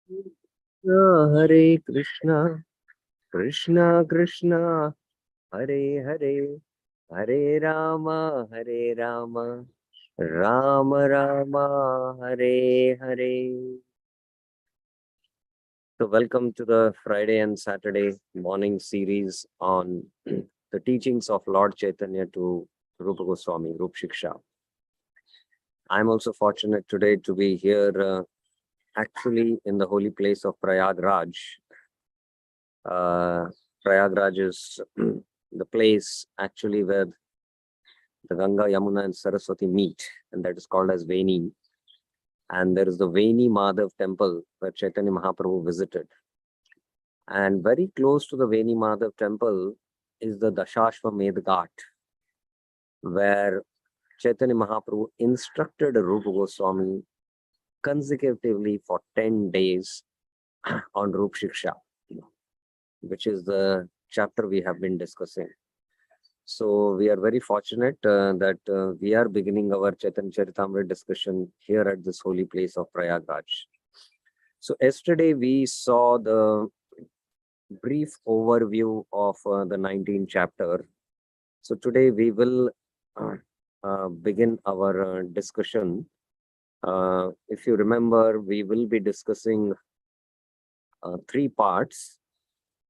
Hare Krishna, Krishna Krishna, Hare Hare, Hare Rama, Hare Rama, Rama Rama, Hare Hare. So, welcome to the Friday and Saturday morning series on the teachings of Lord Chaitanya to Rūpa Goswami, Śikṣā. I'm also fortunate today to be here actually in the holy place of Prayagraj. Prayagraj is the place actually where the Ganga, Yamuna and Saraswati meet, and that is called as Veni. And there is the Veni Madhav temple where Chaitanya Mahaprabhu visited. And very close to the Veni Madhav temple is the Dashashwamedh Ghat, where Chaitanya Mahaprabhu instructed Rūpa Goswami consecutively for 10 days on Rūpa Śikṣā, which is the chapter we have been discussing. So we are very fortunate that we are beginning our Chaitanya-Caritāmṛta discussion here at this holy place of Prayagraj. So yesterday we saw the brief overview of the 19th chapter. So today we will begin our discussion. If you remember, we will be discussing 3 parts.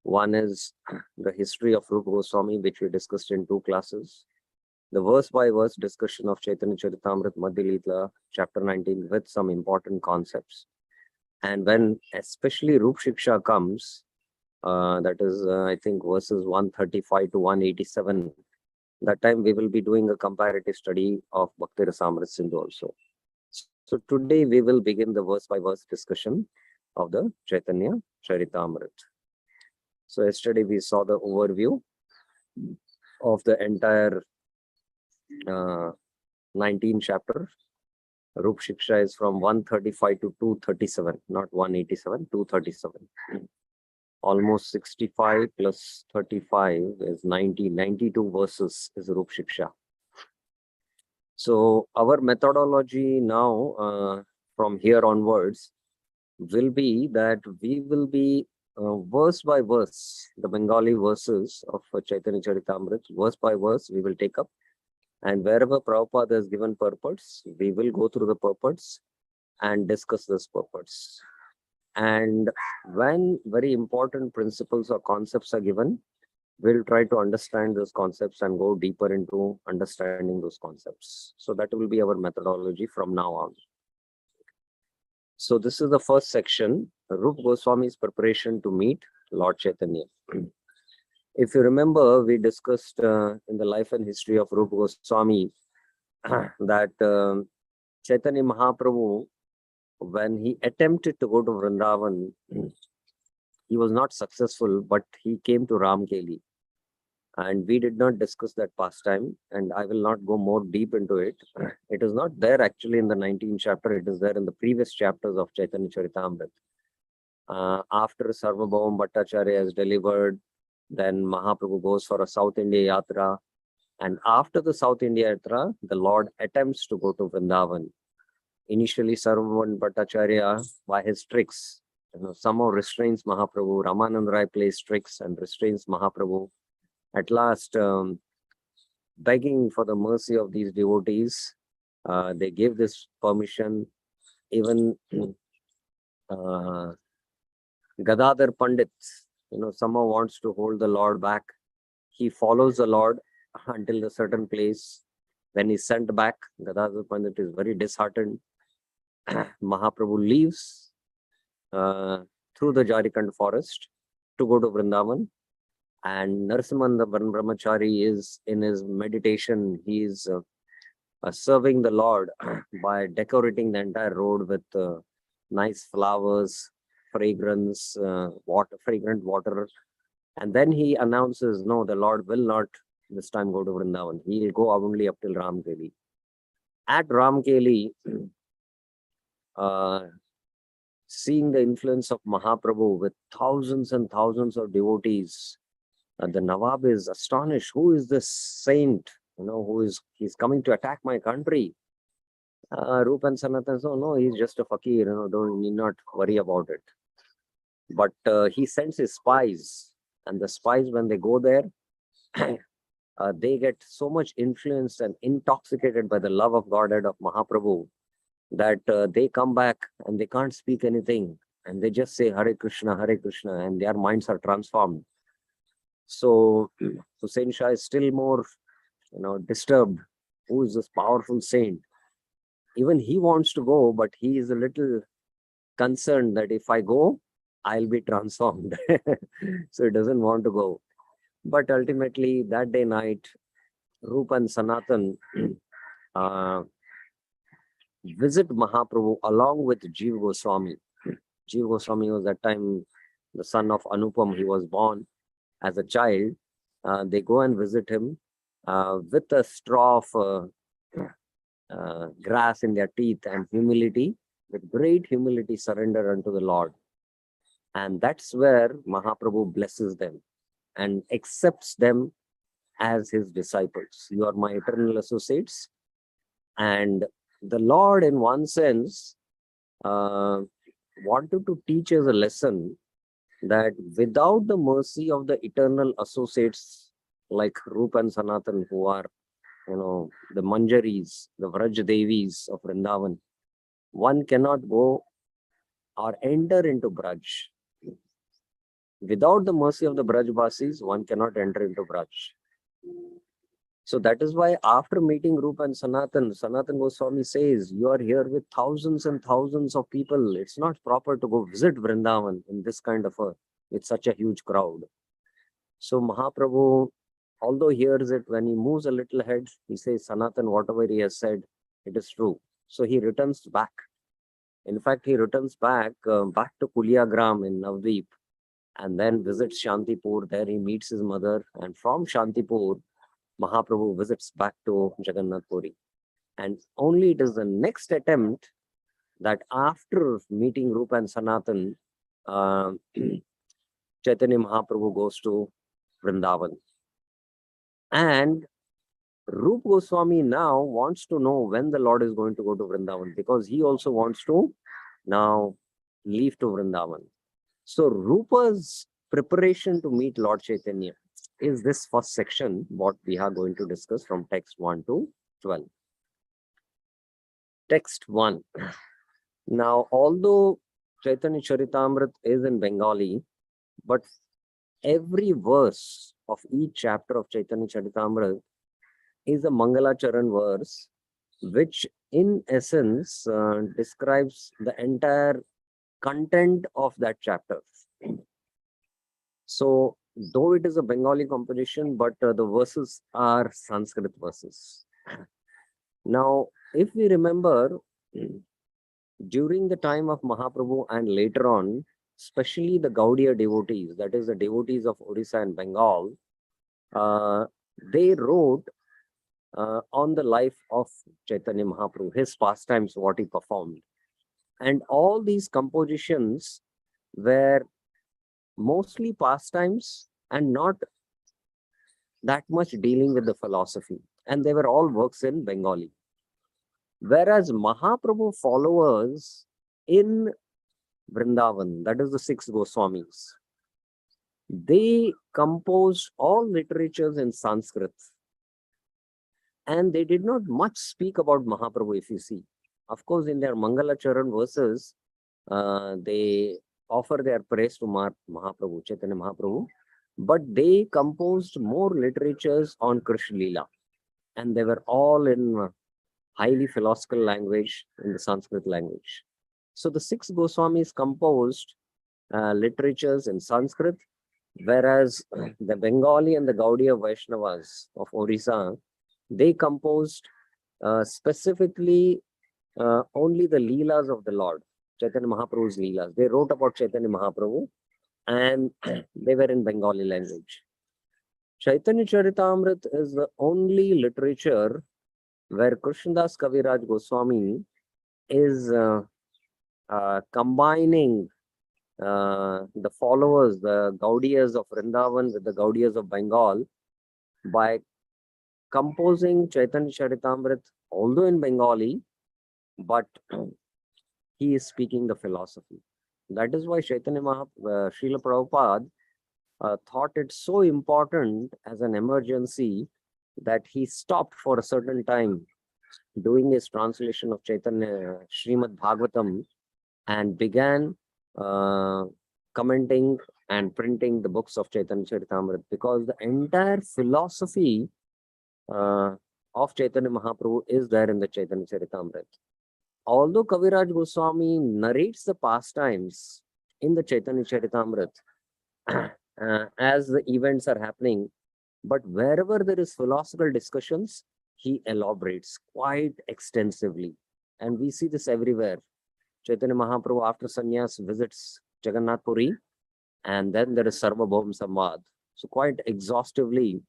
One is the history of Rūpa Goswami, which we discussed in 2 classes. The verse-by-verse discussion of Chaitanya-Caritāmṛta Madhya Leela, chapter 19, with some important concepts. And when especially Rūpa Śikṣā comes, that is, I think, verses 135 to 187, that time we will be doing a comparative study of Bhakti Rasamrita Sindhu also. So today we will begin the verse-by-verse discussion of the Chaitanya-Caritāmṛta. So yesterday we saw the overview of the entire 19th chapter. Rūpa Śikṣā is from 135 to 237, not 187, 237. Almost 65 plus 35 is 90, 92 verses is Rūpa Śikṣā. So our methodology now from here onwards will be that we will be verse by verse, the Bengali verses of Chaitanya-Caritāmṛta, verse by verse we will take up, and wherever Prabhupada has given purports, we will go through the purports and discuss this purports. And when very important principles or concepts are given, we'll try to understand those concepts and go deeper into understanding those concepts. So that will be our methodology from now on. So this is the first section, Rūpa Goswami's preparation to meet Lord Chaitanya. If you remember, we discussed in the life and history of Rūpa Goswami that Chaitanya Mahaprabhu, when he attempted to go to Vrindavan, he was not successful, but he came to Ramkeli. And we did not discuss that past time, and I will not go more deep into it. It is not there actually in the 19th chapter, it is there in the previous chapters of Chaitanya-Caritāmṛta. After Sarvabhauma Bhattacharya is delivered, then Mahaprabhu goes for a South India Yatra. And after the South India Yatra, the Lord attempts to go to Vrindavan. Initially, Sarvabhauma Bhattacharya, by his tricks, somehow restrains Mahaprabhu. Ramananda Rai plays tricks and restrains Mahaprabhu. At last, begging for the mercy of these devotees, they give this permission. Even Gadadhar Pandit, somehow wants to hold the Lord back. He follows the Lord until a certain place. When he's sent back, Gadadhar Pandit is very disheartened. Mahaprabhu leaves through the Jharkhand forest to go to Vrindavan. And Narasimhan, the Brahmachari, is in his meditation. He is serving the Lord by decorating the entire road with nice flowers, fragrance, fragrant water. And then he announces, no, the Lord will not this time go to Vrindavan. He will go only up till Ramkeli. At Ramkeli, seeing the influence of Mahaprabhu with thousands and thousands of devotees, the Nawab is astonished. Who is this saint? He's coming to attack my country. Rūpa and Sanatan, so no, he's just a fakir. Don't need not worry about it. But he sends his spies, and the spies, when they go there, they get so much influenced and intoxicated by the love of Godhead of Mahaprabhu that they come back and they can't speak anything, and they just say Hare Krishna, and their minds are transformed. So Hussain Shah is still more, disturbed. Who is this powerful saint? Even he wants to go, but he is a little concerned that if I go, I'll be transformed. So he doesn't want to go. But ultimately, that day night, Rūpa and Sanatan uh, visit Mahaprabhu along with Jiva Goswami. Jiva Goswami was that time the son of Anupam. He was born as a child. They go and visit him with a straw of grass in their teeth, and humility, with great humility, surrender unto the Lord. And that's where Mahaprabhu blesses them and accepts them as his disciples. You are my eternal associates. And the Lord, in one sense, wanted to teach us a lesson that without the mercy of the eternal associates like Rūpa and Sanatan, who are, the Manjaris, the Vraj Devis of Vrindavan, one cannot go or enter into Braj. Without the mercy of the Brajvasis, one cannot enter into Braj. So that is why after meeting Rūpa and Sanatan, Sanatan Goswami says, you are here with thousands and thousands of people. It's not proper to go visit Vrindavan in this kind of with such a huge crowd. So Mahaprabhu, although hears it, when he moves a little ahead, he says, Sanatan, whatever he has said, it is true. So he returns back. In fact, he returns back to Kulyagram in Navdeep, and then visits Shantipur. There he meets his mother, and from Shantipur, Mahaprabhu visits back to Jagannath Puri. And only it is the next attempt that after meeting Rūpa and Sanatan, Chaitanya Mahaprabhu goes to Vrindavan. And Rūpa Goswami now wants to know when the Lord is going to go to Vrindavan, because he also wants to now leave to Vrindavan. So Rūpa's preparation to meet Lord Chaitanya is this first section, what we are going to discuss from text 1 to 12. Text 1. Now, although Chaitanya-Caritāmṛta is in Bengali, but every verse of each chapter of Chaitanya-Caritāmṛta is a Mangalacharan verse, which in essence describes the entire content of that chapter. So, though it is a Bengali composition, but the verses are Sanskrit verses. Now, if we remember, during the time of Mahaprabhu and later on, especially the Gaudiya devotees, that is the devotees of Odisha and Bengal, they wrote on the life of Chaitanya Mahaprabhu, his pastimes, what he performed. And all these compositions were mostly pastimes and not that much dealing with the philosophy. And they were all works in Bengali. Whereas Mahaprabhu followers in Vrindavan, that is the 6 Goswamis, they composed all literatures in Sanskrit. And they did not much speak about Mahaprabhu, if you see. Of course, in their Mangalacharan verses, they offer their praise to Mahaprabhu, Chaitanya Mahaprabhu, but they composed more literatures on Krishna Leela. And they were all in highly philosophical language, in the Sanskrit language. So the 6 Goswamis composed literatures in Sanskrit, whereas the Bengali and the Gaudiya Vaishnavas of Orissa, they composed specifically only the Leelas of the Lord, Chaitanya Mahaprabhu's Leelas. They wrote about Chaitanya Mahaprabhu, and they were in Bengali language. Chaitanya-Caritāmṛta is the only literature where Krishnadas Kaviraj Goswami is combining the followers, the Gaudiyas of Vrindavan with the Gaudiyas of Bengal by composing Chaitanya-Caritāmṛta, although in Bengali, but he is speaking the philosophy. That is why Srila Prabhupada thought it so important as an emergency that he stopped for a certain time doing his translation of Chaitanya Srimad Bhagavatam and began uh, commenting and printing the books of Chaitanya-Caritāmṛta, because the entire philosophy uh, of Chaitanya Mahaprabhu is there in the Chaitanya-Caritāmṛta. Although Kaviraj Goswami narrates the pastimes in the Chaitanya-Caritāmṛta as the events are happening, but wherever there is philosophical discussions, he elaborates quite extensively. And we see this everywhere. Chaitanya Mahaprabhu, after sannyas, visits Jagannath Puri, and then there is Sarvabhaum Samvad. So quite exhaustively,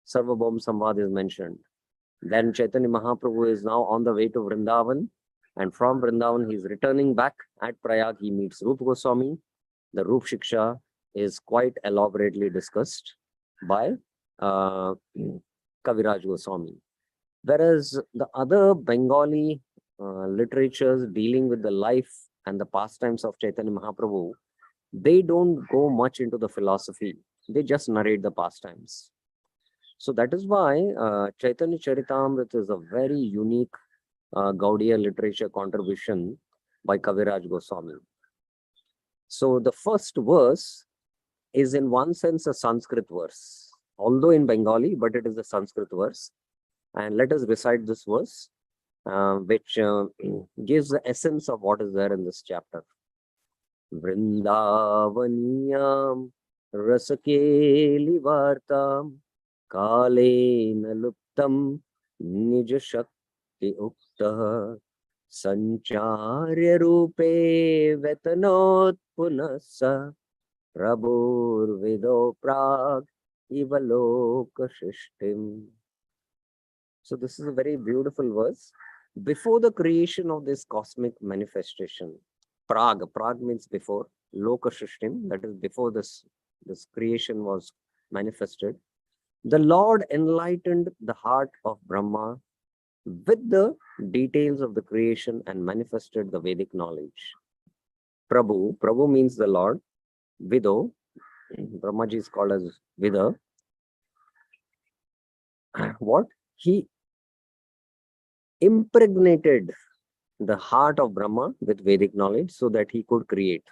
Sarvabhaum Samvad is mentioned. Then Chaitanya Mahaprabhu is now on the way to Vrindavan, and from Vrindavan he is returning back. At Prayag he meets Rūpa Goswami. The Rūpa Śikṣā is quite elaborately discussed by Kaviraj Goswami. Whereas the other Bengali literatures dealing with the life and the pastimes of Chaitanya Mahaprabhu, they don't go much into the philosophy. They just narrate the pastimes. So that is why Chaitanya-Caritāmṛta is a very unique Gaudiya literature contribution by Kaviraj Goswami. So the first verse is in one sense a Sanskrit verse, although in Bengali, but it is a Sanskrit verse. And let us recite this verse, which gives the essence of what is there in this chapter. Vrindavaniyam rasakeli vartam kalena luptam nija shakti ukta sancharya rupe vetanot punasa prabhur vido prag ivaloka shishtim. So this is a very beautiful verse. Before the creation of this cosmic manifestation, Prag means before, Loka Shrishtim, that is before this creation was manifested, the Lord enlightened the heart of Brahma with the details of the creation and manifested the Vedic knowledge. Prabhu means the Lord, Vido, Brahmaji is called as Vida. What? He impregnated the heart of Brahma with Vedic knowledge so that he could create.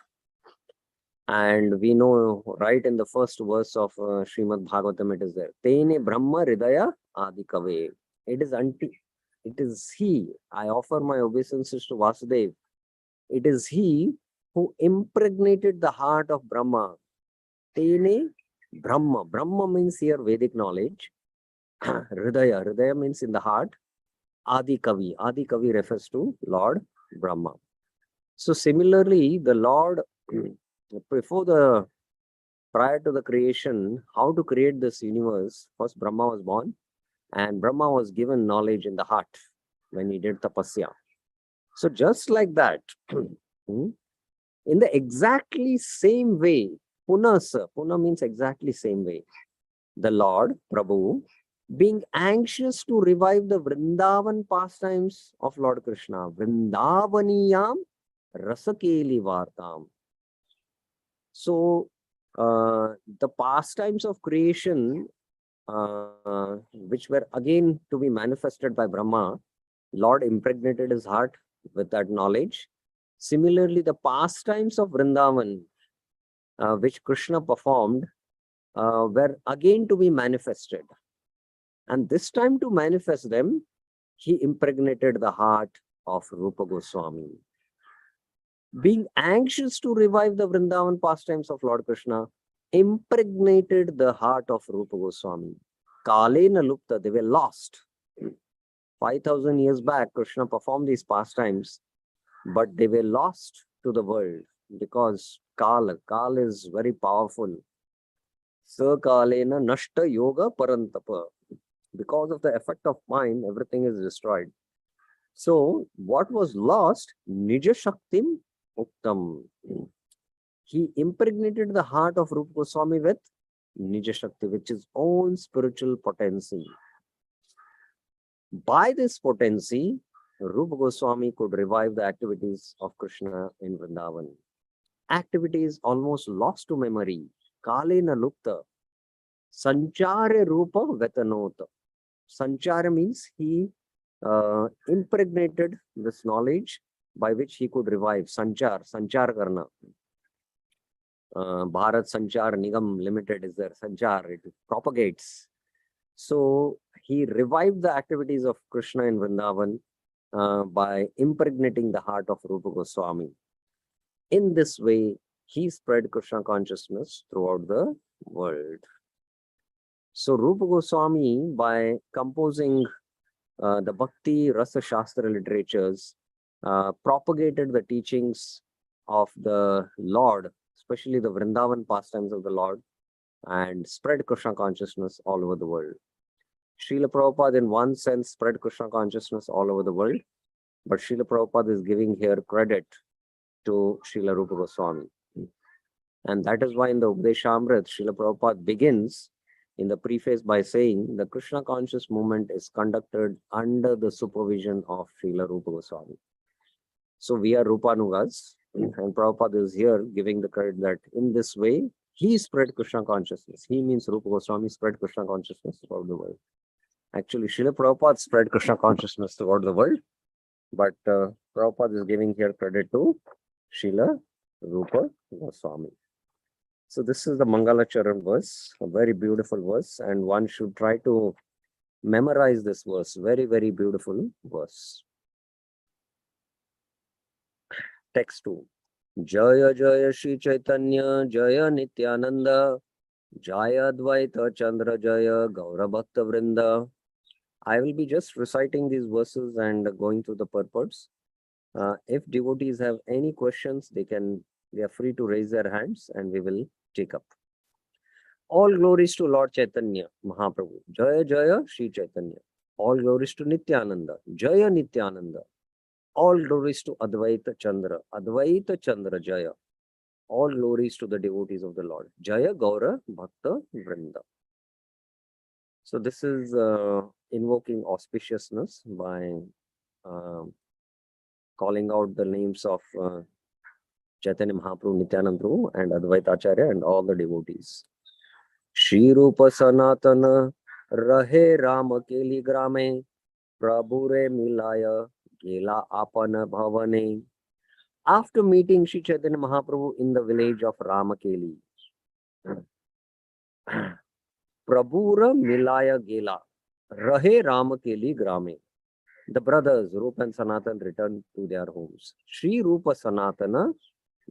And we know right in the first verse of Srimad Bhagavatam, it is there. Tene Brahma Hridaya Adikave. It is he. I offer my obeisances to Vasudev. It is he who impregnated the heart of Brahma. Tene Brahma. Brahma means here Vedic knowledge. Hridaya means in the heart. Adi Kavi refers to Lord Brahma. So similarly, the Lord, prior to the creation, how to create this universe, first Brahma was born, and Brahma was given knowledge in the heart when he did tapasya. So just like that, in the exactly same way, Puna means exactly same way, the Lord, Prabhu, being anxious to revive the Vrindavan pastimes of Lord Krishna. Vrindavaniyam rasakeli vartam. So, the pastimes of creation, which were again to be manifested by Brahma, Lord impregnated his heart with that knowledge. Similarly, the pastimes of Vrindavan, which Krishna performed, were again to be manifested. And this time to manifest them, he impregnated the heart of Rūpa Goswami. Being anxious to revive the Vrindavan pastimes of Lord Krishna, impregnated the heart of Rūpa Goswami. Kalena Lupta, they were lost. 5,000 years back, Krishna performed these pastimes, but they were lost to the world because Kal is very powerful. Sa Kalena Nashta Yoga Parantapa. Because of the effect of mind, everything is destroyed. So, what was lost? Nija Shaktim Uktam. He impregnated the heart of Rūpa Goswami with Nija Shakti, which is own spiritual potency. By this potency, Rūpa Goswami could revive the activities of Krishna in Vrindavan. activity is almost lost to memory. Kalena lupta. Sanchare Rūpa vetanota. Sanchara means he impregnated this knowledge by which he could revive. Sanchar karna. Bharat Sanchar Nigam Limited is there. Sanchar, it propagates. So he revived the activities of Krishna in Vrindavan by impregnating the heart of Rupa Goswami. In this way, he spread Krishna consciousness throughout the world. So Rupa Goswami, by composing the Bhakti Rasa Shastra literatures, propagated the teachings of the Lord, especially the Vrindavan pastimes of the Lord, and spread Krishna consciousness all over the world. Srila Prabhupada, in one sense, spread Krishna consciousness all over the world, but Srila Prabhupada is giving here credit to Srila Rupa Goswami. And that is why in the Upadeshamrita, Srila Prabhupada begins in the preface by saying the Krishna conscious movement is conducted under the supervision of Srila Rupa Goswami. So we are Rupanugas, and Prabhupada is here giving the credit that in this way, he spread Krishna consciousness. He means Rupa Goswami spread Krishna consciousness throughout the world. Actually, Srila Prabhupada spread Krishna consciousness throughout the world, but Prabhupada is giving here credit to Srila Rupa Goswami. So this is the Mangala Charan verse, a very beautiful verse, and one should try to memorize this verse. Very, very beautiful verse. Text 2. Jaya Jaya Shri Chaitanya, Jaya Nityananda, Jaya Advaita Chandra Jaya Gaura Bhakta Vrinda. I will be just reciting these verses and going through the purports. If devotees have any questions, they are free to raise their hands and we will take up. All glories to Lord Chaitanya Mahaprabhu. Jaya Jaya Shri Chaitanya. All glories to Nityananda. Jaya Nityananda. All glories to Advaita Chandra. Advaita Chandra Jaya. All glories to the devotees of the Lord. Jaya Gaura Bhakta Vrinda. So this is invoking auspiciousness by calling out the names of Chaitanya Mahaprabhu, Nityananda Prabhu, and Advaita Acharya and all the devotees. Shri Rūpa Sanatana Rahe Rama Keli Grame Prabhure Milaya Gela Apana Bhavane. After meeting Shri Chaitanya Mahaprabhu in the village of Ramakeli, Prabhura Milaya Gela Rahe Ramakeli Grame. The brothers Rūpa and Sanatan returned to their homes. Shri Rūpa Sanatana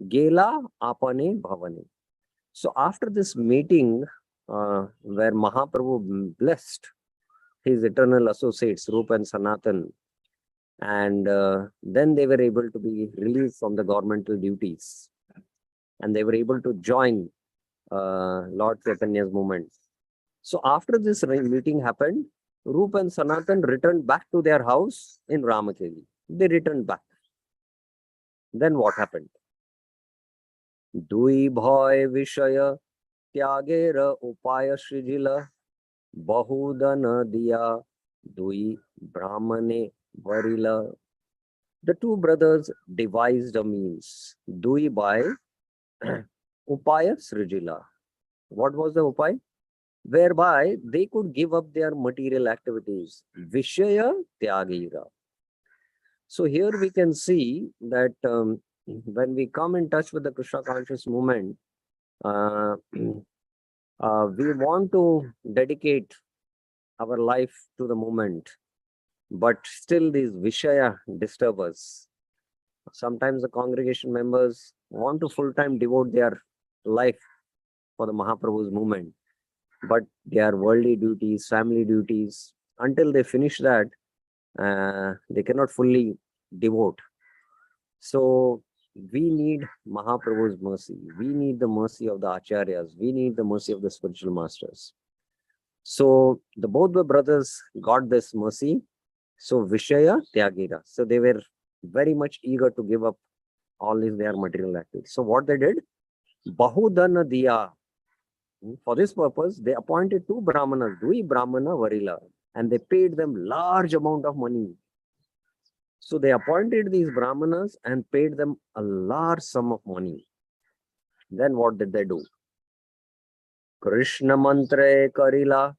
Gela Apane Bhavane. So after this meeting, where Mahaprabhu blessed his eternal associates, Rūpa and Sanatan, and then they were able to be released from the governmental duties, and they were able to join Lord Chaitanya's movement. So after this meeting happened, Rūpa and Sanatan returned back to their house in Ramakeli. They returned back. Then what happened? Dui bhoy vishaya tyagera upaya srijila bahudana diya dui brahmane varila. The two brothers devised a means. Dui by upaya srijila. What was the upaya? Whereby they could give up their material activities. Vishaya tyagera. So here we can see that when we come in touch with the Krishna conscious movement, we want to dedicate our life to the movement, but still these Vishaya disturb us. Sometimes the congregation members want to full-time devote their life for the Mahaprabhu's movement, but their worldly duties, family duties, until they finish that, they cannot fully devote. So we need Mahaprabhu's mercy. We need the mercy of the Acharyas. We need the mercy of the spiritual masters. So both the brothers got this mercy. So Vishaya Tyagera. So they were very much eager to give up all their material activities. So what they did? Bahudana Diya. For this purpose, they appointed two Brahmanas, Dui Brahmana Varila, and they paid them large amount of money. So they appointed these Brahmanas and paid them a large sum of money. Then what did they do? Krishna mantre karila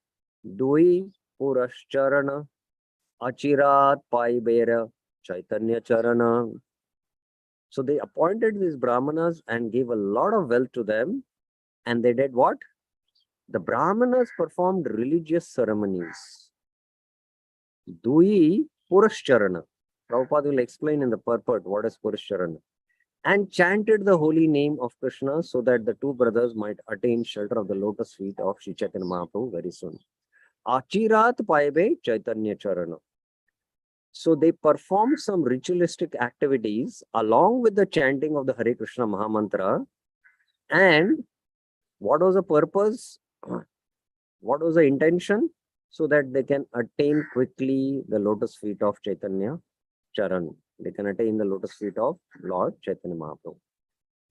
dui purascharana achirat paibera Chaitanya Charana. So they appointed these brahmanas and gave a lot of wealth to them. And they did what? The brahmanas performed religious ceremonies. Dui Purascharana. Prabhupada will explain in the purport what is Purascharana. And chanted the holy name of Krishna so that the two brothers might attain shelter of the lotus feet of Śrī Chaitanya Mahaprabhu very soon. Achirat Paibe Chaitanya Charana. So they performed some ritualistic activities along with the chanting of the Hare Krishna Mahamantra. And what was the purpose? What was the intention? So that they can attain quickly the lotus feet of Chaitanya Charan. They can attain the lotus feet of Lord Chaitanya Mahaprabhu.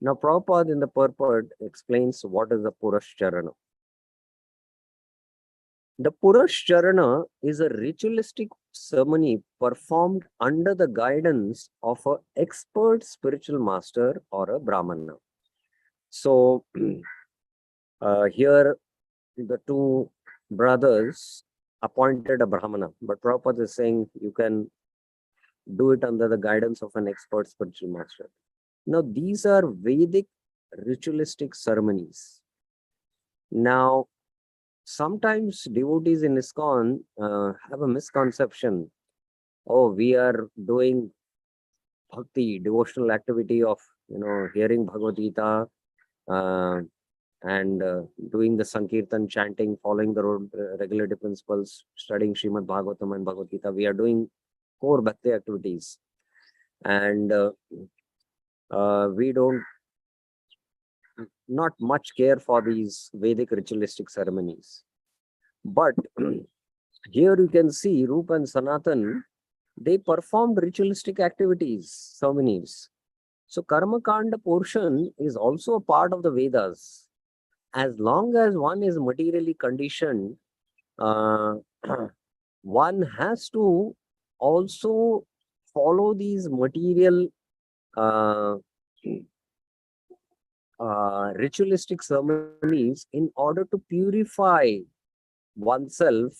Now Prabhupada in the purport explains what is the Purascharana. The Purascharana is a ritualistic ceremony performed under the guidance of an expert spiritual master or a Brahmana. So here the two brothers appointed a Brahmana, but Prabhupada is saying you can do it under the guidance of an expert spiritual master. Now these are Vedic ritualistic ceremonies. Now sometimes devotees in ISKCON have a misconception. Oh, we are doing bhakti, devotional activity of, hearing Bhagavad Gita and doing the Sankirtan, chanting, following the regulative principles, studying Srimad Bhagavatam and Bhagavad Gita. We are doing core bhakti activities. And we don't not much care for these Vedic ritualistic ceremonies. But here you can see Rūpa and Sanatan, they performed ritualistic activities, ceremonies. So Karma Kanda portion is also a part of the Vedas. As long as one is materially conditioned, one has to also follow these material ritualistic ceremonies in order to purify oneself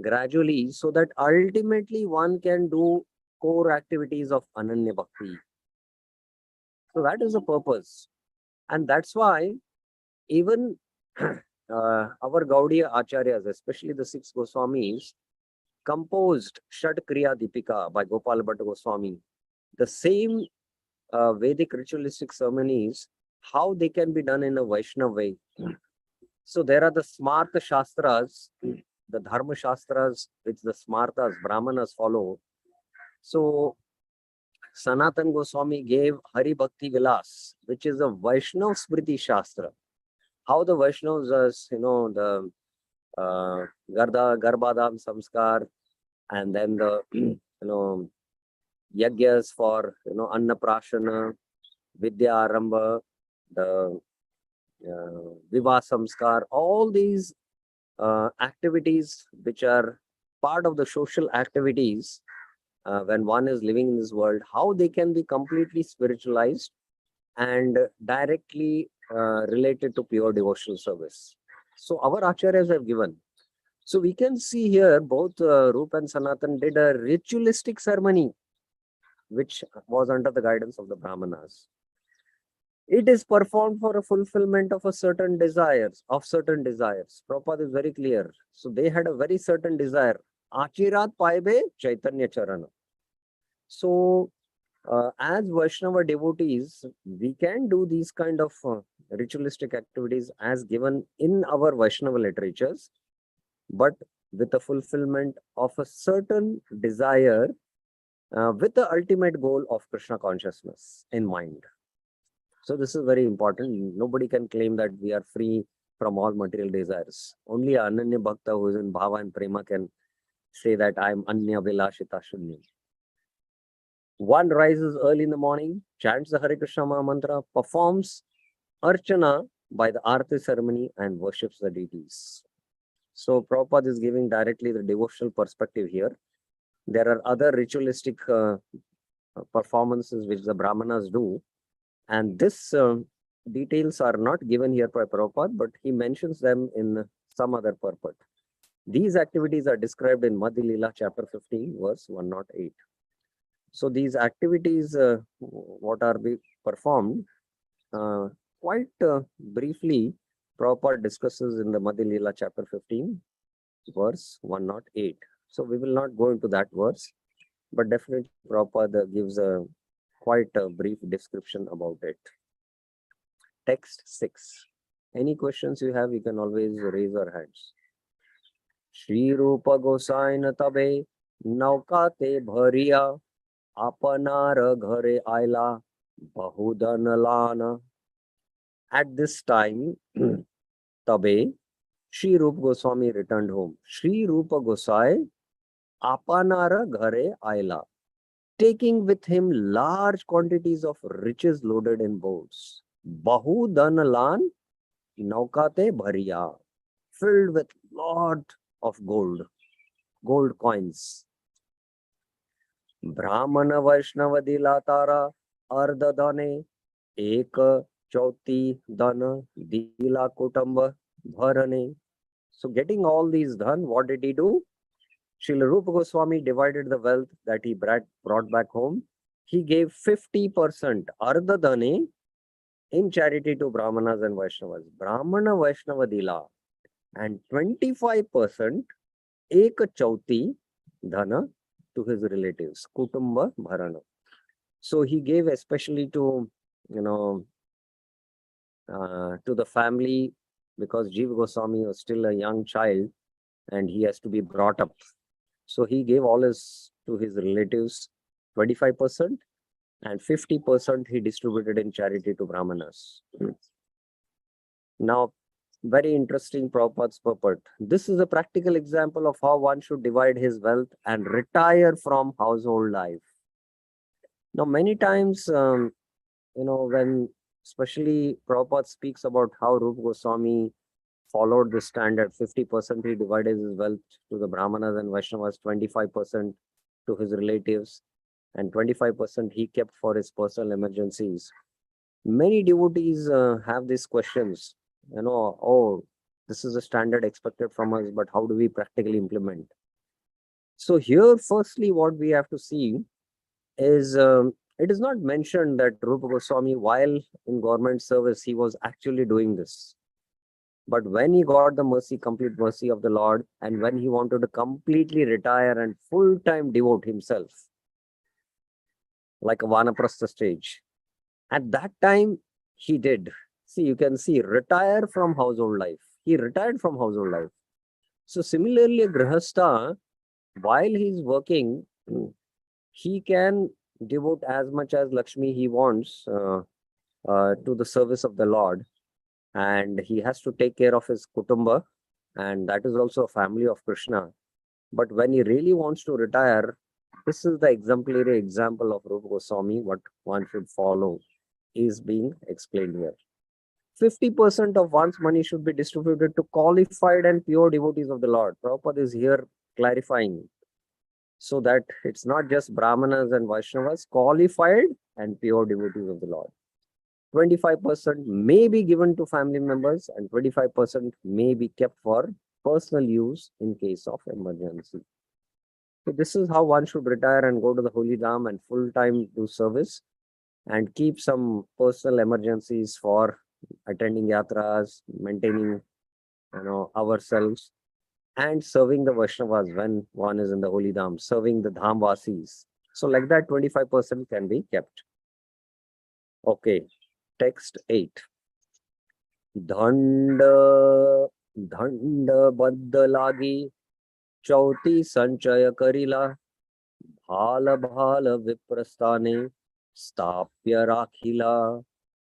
gradually so that ultimately one can do core activities of Ananya Bhakti. So that is the purpose. And that's why even our Gaudiya Acharyas, especially the 6 Goswamis, composed Shad Kriya Dipika by Gopal Bhatta Goswami. The same Vedic ritualistic ceremonies, how they can be done in a Vaishnava way. So there are the Smarta Shastras, the Dharma Shastras, which the Smartas, Brahmanas follow. So Sanatan Goswami gave Hari Bhakti Vilas, which is a Vaishnava Smriti Shastra. How the Vaishnavas does, the Garbhadam Samskar, and then the, Yagyas for, Anna Prashana, Vidya Arambha, the Vivah Samskar, all these activities which are part of the social activities when one is living in this world, how they can be completely spiritualized and directly related to pure devotional service. So our acharyas have given. So we can see here both Rūpa and Sanatan did a ritualistic ceremony which was under the guidance of the Brahmanas. It is performed for a fulfillment of certain desires. Prabhupada is very clear. So they had a very certain desire. Achirat Paibe Chaitanya Charana. So as Vaishnava devotees, we can do these kind of ritualistic activities as given in our Vaishnava literatures, but with the fulfillment of a certain desire with the ultimate goal of Krishna consciousness in mind. So this is very important. Nobody can claim that we are free from all material desires. Only Ananya Bhakta who is in Bhava and Prema can say that I am Anya Vilashita Shunya. One rises early in the morning, chants the Hare Krishna Maha Mantra, performs Archana by the Arati ceremony and worships the deities. So Prabhupada is giving directly the devotional perspective here. There are other ritualistic performances which the Brahmanas do. And this details are not given here by Prabhupada, but he mentions them in some other purport. These activities are described in Madhya Lila chapter 15, verse 108. So these activities, what are being performed, quite briefly, Prabhupada discusses in the Madhya Lila chapter 15, verse 108. So we will not go into that verse, but definitely Prabhupada gives a quite a brief description about it. Text 6. Any questions you have, you can always raise your hands. Shri Rūpa Gosain tabe naukate bhariya apanar ghare aila bahudan. At this time, tabe, Shri Rūpa Goswami returned home. Shri Rūpa Gosai apanara ghare aila, taking with him large quantities of riches loaded in boats. Bahudan naukate bhariya, filled with lot of gold coins. Brahmana Vaishnava dilatara ardadane ek chauti dana dila kutamba bharane. So getting all these done, what did he do? Srila Rupa Goswami divided the wealth that he brought back home. He gave 50% ardadane in charity to Brahmanas and Vaishnavas. Brahmana Vaishnava dila, and 25% ek chauti dhana to his relatives, kutumba bharana. So he gave especially to, to the family, because Jiva Goswami was still a young child and he has to be brought up. So he gave all to his relatives 25%, and 50% he distributed in charity to Brahmanas. Now, very interesting Prabhupada's purport. This is a practical example of how one should divide his wealth and retire from household life. Now, many times, when especially Prabhupada speaks about how Rupa Goswami followed the standard, 50% he divided his wealth to the Brahmanas and Vaishnavas, 25% to his relatives, and 25% he kept for his personal emergencies. Many devotees have these questions. Oh, this is a standard expected from us, but how do we practically implement? So here, firstly, what we have to see is it is not mentioned that Rupa Goswami, while in government service, he was actually doing this. But when he got the mercy, complete mercy of the Lord, and when he wanted to completely retire and full-time devote himself, like a Vanaprastha stage, at that time, he did. See, you can see, retire from household life. He retired from household life. So similarly, a Grihastha, while he's working, he can devote as much as Lakshmi he wants to the service of the Lord. And he has to take care of his kutumba, and that is also a family of Krishna. But when he really wants to retire, this is the exemplary example of Rupa Goswami, what one should follow, is being explained here. 50% of one's money should be distributed to qualified and pure devotees of the Lord. Prabhupada is here clarifying, so that it's not just Brahmanas and Vaishnavas, qualified and pure devotees of the Lord. 25% may be given to family members, and 25% may be kept for personal use in case of emergency. So this is how one should retire and go to the Holy Dham and full-time do service, and keep some personal emergencies for attending yatras, maintaining ourselves, and serving the Vaishnavas when one is in the Holy Dham, serving the Dhamvasis. So like that, 25% can be kept. Okay, text 8. Dhanda baddalagi chauti sanchaya karila bhala bhala viprasthane stapya rakhila.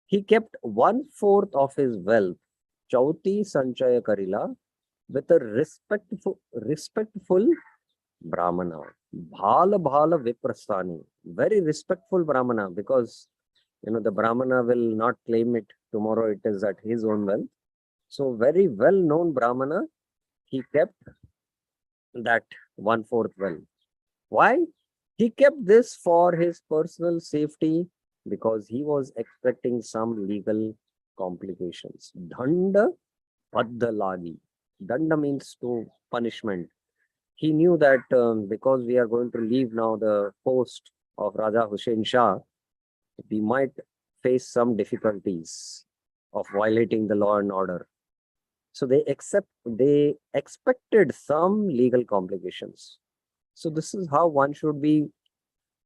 He kept 1/4 of his wealth, chauti sanchaya karila, with a respectful Brahmana. Bhala bhala viprasthane, very respectful Brahmana, because the Brahmana will not claim it tomorrow, it is at his own wealth. So very well-known Brahmana, he kept that 1/4 wealth. Why? He kept this for his personal safety, because he was expecting some legal complications. Danda padda lagi. Danda means to punishment. He knew that because we are going to leave now the post of Raja Hussain Shah, we might face some difficulties of violating the law and order. So they expected some legal complications. So this is how one should be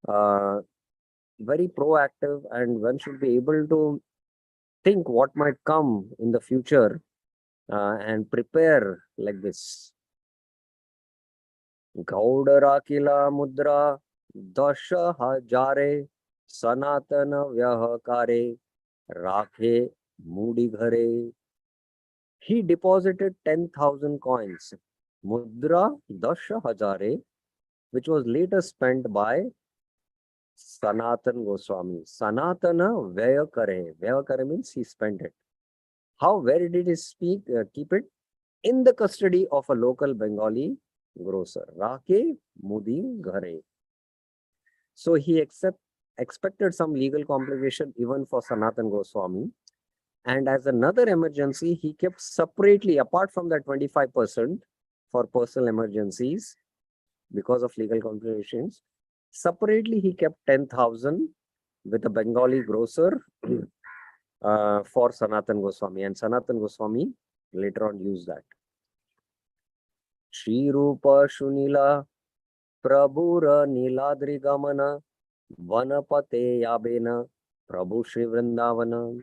very proactive, and one should be able to think what might come in the future and prepare like this. Gaudara kila mudra dasha hajare sanatana vyahakare rakhe mudi ghare. He deposited 10,000 coins, mudra dasha hajare, which was later spent by Sanatan Goswami. Sanatana vyahakare. Vyahakare means he spent it. How? Where did he keep it? In the custody of a local Bengali grocer. Rakhe mudi ghare. So he expected some legal complication even for Sanatan Goswami. And as another emergency, he kept separately, apart from that 25% for personal emergencies because of legal complications, separately he kept 10,000 with a Bengali grocer for Sanatan Goswami. And Sanatan Goswami later on used that. Shri Rūpa Shunila Prabhura Niladri Gamana Vanapate Yabena Prabhu Shri Vrindavana.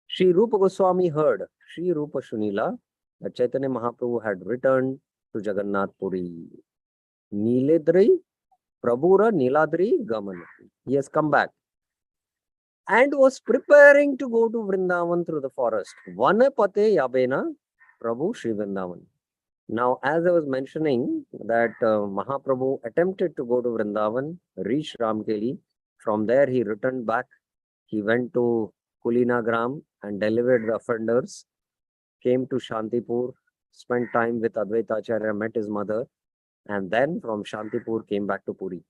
Shri Rūpa Goswami heard Shri Rūpa Shunila that Chaitanya Mahaprabhu had returned to Jagannath Puri. Niladri Prabhura Niladri Gamana. He has come back and was preparing to go to Vrindavan through the forest. Vanapate Yabena Prabhu Shri Vrindavan. Now, as I was mentioning that Mahaprabhu attempted to go to Vrindavan, reached Ramkeli. From there, he returned back. He went to Kulinagram and delivered the offenders, came to Shantipur, spent time with Advaita Acharya, met his mother, and then from Shantipur came back to Puri.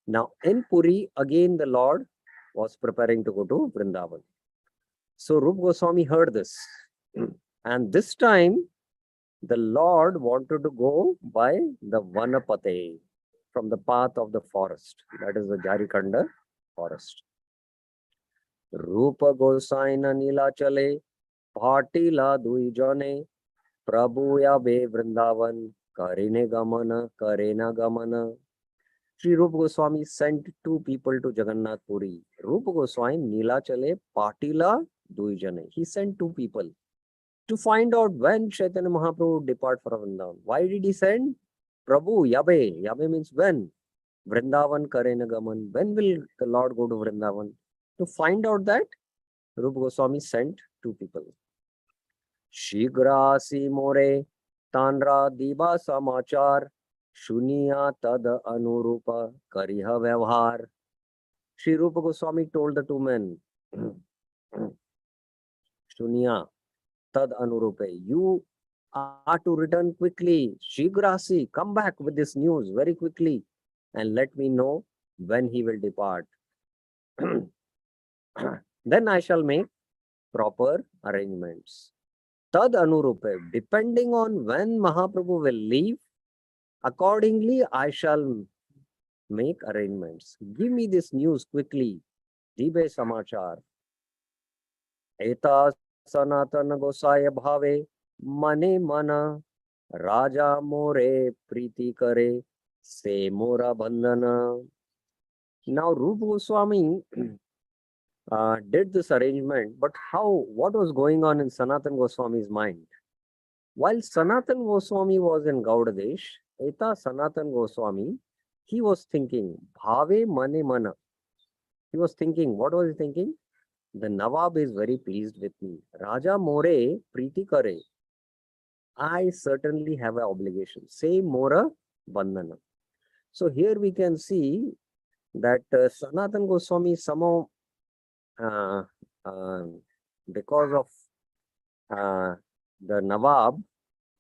Now, in Puri, again the Lord was preparing to go to Vrindavan. So, Rupa Goswami heard this. And this time, the Lord wanted to go by the Vanapate, from the path of the forest. That is the Jarikanda forest. Rūpa Gosaina Nila Chale, Patila Dui Jane, Prabhu Yabe Vrindavan, Karine Gamana, Karena Gamana. Sri Rupa Goswami sent two people to Jagannath Puri. Rupa Goswami Nila Chale, Patila Dui Jane. He sent two people to find out when Chaitanya Mahaprabhu would depart for Vrindavan. Why did he send? Prabhu Yabe. Yabe means when. Vrindavan Karena Gaman. When will the Lord go to Vrindavan? To find out that, Rupa Goswami sent two people. Śikṣā si more tanra diba samachar shuniya tad anurupa kariha vyavhar. Sri Rupa Goswami told the two men, Shuniya tad anurupe, you are to return quickly. Śikṣā si, come back with this news very quickly and let me know when he will depart. Then I shall make proper arrangements. Tad anurupe, depending on when Mahaprabhu will leave, accordingly I shall make arrangements. Give me this news quickly. Dibe samachar. Eta sanatana gosaya bhave mane mana raja more priti kare se mora bandhana. Now Rupa Goswami did this arrangement, but what was going on in Sanatan Goswami's mind? While Sanatan Goswami was in Gaudadesh, Eta Sanatan Goswami, he was thinking, Bhave Mane Mana. He was thinking, what was he thinking? The Nawab is very pleased with me. Raja More Priti Kare. I certainly have an obligation. Say Mora Bandhana. So here we can see that Sanatan Goswami somehow because of the Nawab,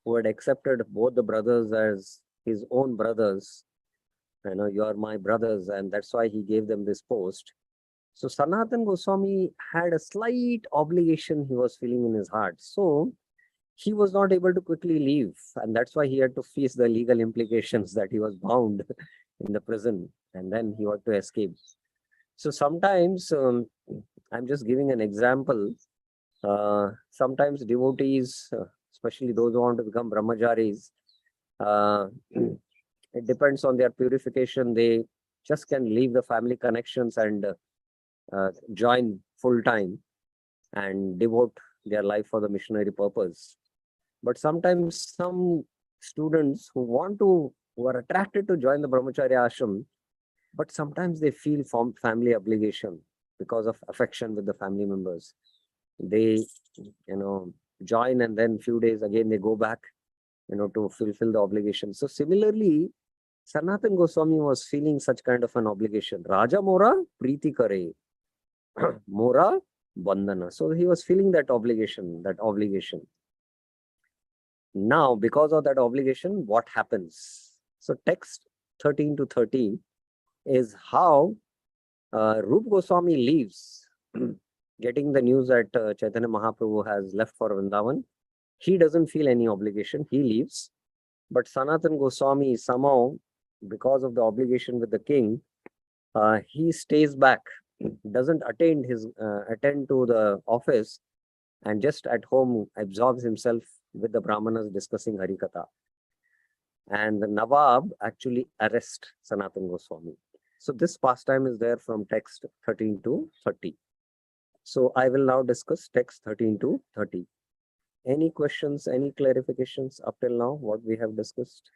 who had accepted both the brothers as his own brothers, you are my brothers, and that's why he gave them this post. So Sanatana Goswami had a slight obligation he was feeling in his heart. So he was not able to quickly leave. And that's why he had to face the legal implications that he was bound in the prison and then he had to escape. So sometimes, I'm just giving an example. Sometimes devotees, especially those who want to become brahmacharis, it depends on their purification. They just can leave the family connections and join full time and devote their life for the missionary purpose. But sometimes some students who are attracted to join the brahmacharya ashram, but sometimes they feel family obligation because of affection with the family members. They, join and then few days again they go back, to fulfill the obligation. So similarly, Sanatana Goswami was feeling such kind of an obligation. Raja Mora Preeti Kare, Mora Bandhana. So he was feeling that obligation. Now, because of that obligation, what happens? So text 13 to 30 is how Rūpa Goswami leaves, getting the news that Chaitanya Mahaprabhu has left for Vrindavan. He doesn't feel any obligation. He leaves. But Sanatana Goswami somehow, because of the obligation with the king, he stays back, doesn't attend to the office, and just at home absorbs himself with the Brahmanas discussing Harikatha. And the Nawab actually arrests Sanatana Goswami. So this pastime is there from text 13 to 30. So I will now discuss text 13 to 30. Any questions, any clarifications up till now, what we have discussed?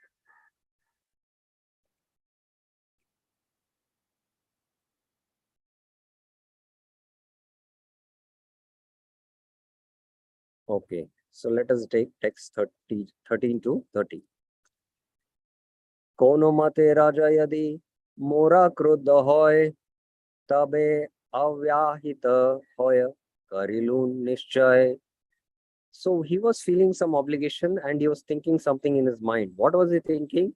Okay, so let us take text 13 to 30. Kono mate raja yadi mora kruddha hoy, tabe avyahita hoy, karilun nischay. So he was feeling some obligation and he was thinking something in his mind. What was he thinking?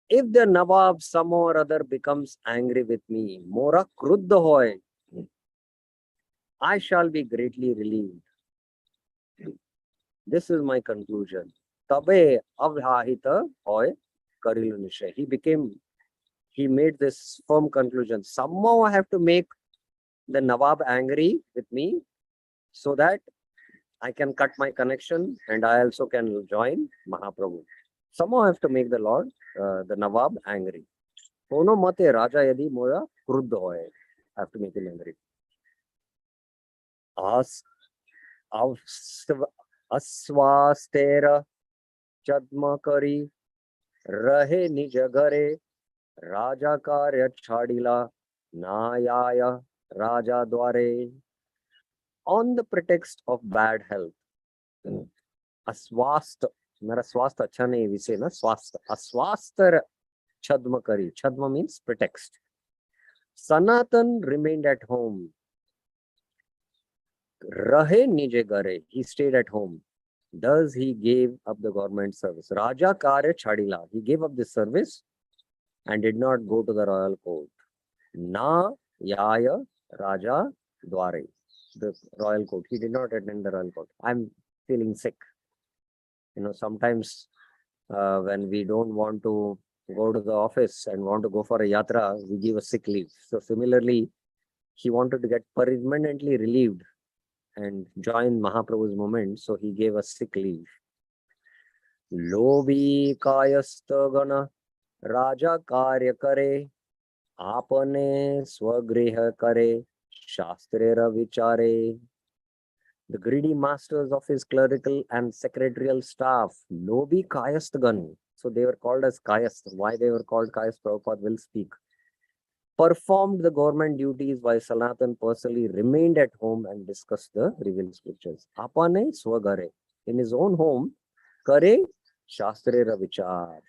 If the Nawab somehow or other becomes angry with me, mora kruddha hoy, I shall be greatly relieved. This is my conclusion. Tabe avhahita hoy karilu nishay. He made this firm conclusion. Somehow I have to make the Nawab angry with me so that I can cut my connection and I also can join Mahaprabhu. Somehow I have to make the Lord, the Nawab angry. Kono mate raja yadi mora kruddha hoy. I have to make him angry. As aswastera chadma kari rahe nij ghare raja karya chadila nayaya raja dware. On the pretext of bad health, aswast, mera swast acha nahi, we say na swast, aswastar chadma kari. Chadma means pretext. Sanatan remained at home. Rahe nije gare, he stayed at home. Thus he gave up the government service. Raja karya chadila, he gave up this service and did not go to the royal court. Na yaya raja dware, the royal court. He did not attend the royal court. I'm feeling sick. Sometimes when we don't want to go to the office and want to go for a yatra, we give a sick leave. So similarly, he wanted to get permanently relieved and join Mahaprabhu's movement, so he gave a sick leave. Lobi kayasta gana raja karya kare, apane swagriha kare, shastrera vichare. The greedy masters of his clerical and secretarial staff, Lobi Kayastgan. So they were called as Kayast. Why they were called Kayast, Prabhupada will speak. Performed the government duties while Sanatan personally remained at home and discussed the revealed scriptures. Apane swagare. In his own home, Kare Shastrera Vichar.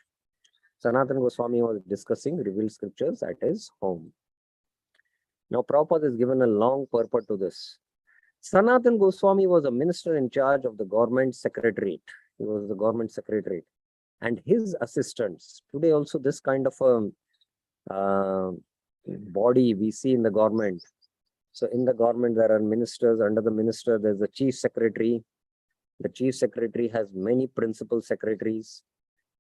Sanatana Goswami was discussing revealed scriptures at his home. Now Prabhupada is given a long purport to this. Sanatana Goswami was a minister in charge of the government secretariat. He was the government secretariat. And his assistants, today also this kind of a body we see in the government, So in the government, there are ministers. Under the minister, there's the chief secretary. The chief secretary has many principal secretaries,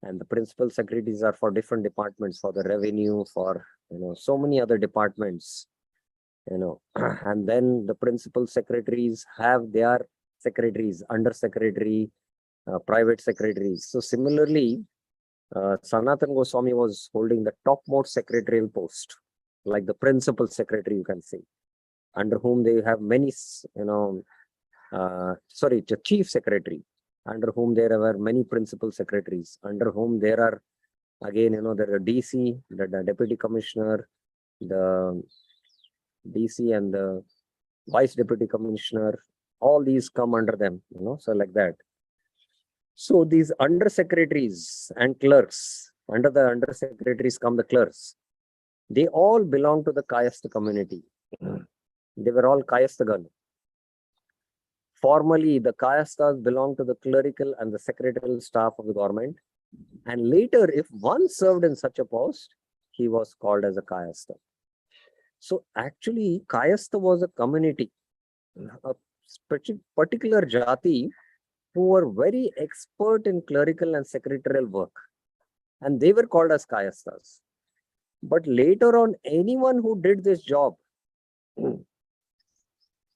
and the principal secretaries are for different departments, for the revenue, for so many other departments. And then the principal secretaries have their secretaries, under secretary, private secretaries. So similarly, Sanatan Goswami was holding the topmost secretarial post, like the principal secretary, you can say, under whom they have many, the chief secretary, under whom there were many principal secretaries, under whom there are, again, there are DC, the deputy commissioner, the DC and the vice deputy commissioner, all these come under them, so like that. So these under secretaries and clerks, under the under secretaries come the clerks. They all belong to the Kayastha community. They were all Kayasthagan. Formally, the Kayasthas belong to the clerical and the secretarial staff of the government. And later, if one served in such a post, he was called as a Kayastha. So actually, Kayastha was a community, a particular jati who were very expert in clerical and secretarial work. And they were called as Kayasthas. But later on, anyone who did this job,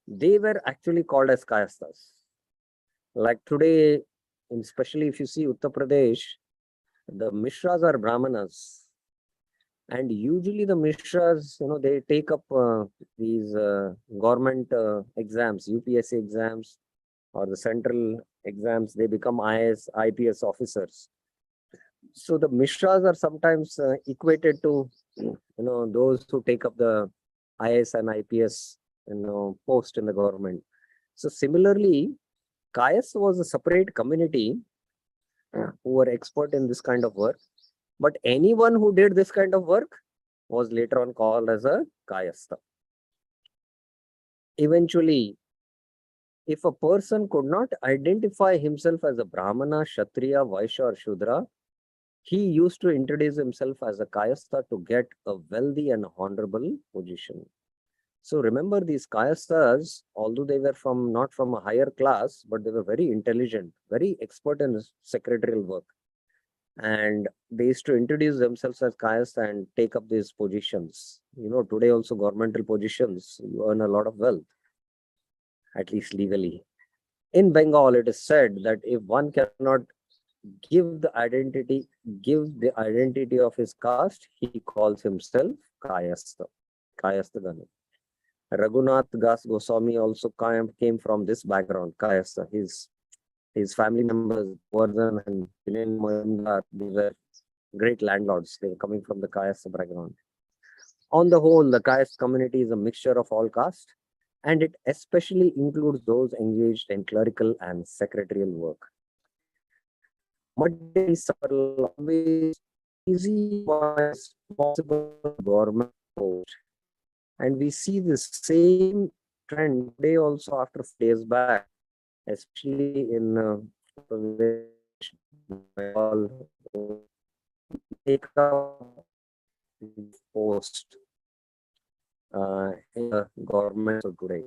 they were actually called as Kayasthas. Like today, especially if you see Uttar Pradesh, the Mishras are Brahmanas. And usually the Mishras, they take up these government exams, UPSC exams, or the central exams. They become IAS, IPS officers. So the Mishras are sometimes equated to, those who take up the IAS and IPS, post in the government. So similarly, Kayas was a separate community who were expert in this kind of work. But anyone who did this kind of work was later on called as a Kayastha. Eventually, if a person could not identify himself as a Brahmana, Kshatriya, Vaishya or Shudra, he used to introduce himself as a Kayastha to get a wealthy and honorable position. So remember, these Kayasthas, although they were not from a higher class, but they were very intelligent, very expert in secretarial work. And they used to introduce themselves as Kayastha and take up these positions. Today also governmental positions, you earn a lot of wealth, at least legally. In Bengal, it is said that if one cannot give the identity of his caste, he calls himself Kayastha, Kayasthagana. Raghunath Das Goswami also came from this background, Kayastha. His family members, Vardhan and Viren Mohamdar, they were great landlords. They were coming from the Kayastha background. On the whole, the Kayastha community is a mixture of all castes, and it especially includes those engaged in clerical and secretarial work. Always easy possible government post. And we see the same trend today also after 4 days back, especially in take up post in the government of today.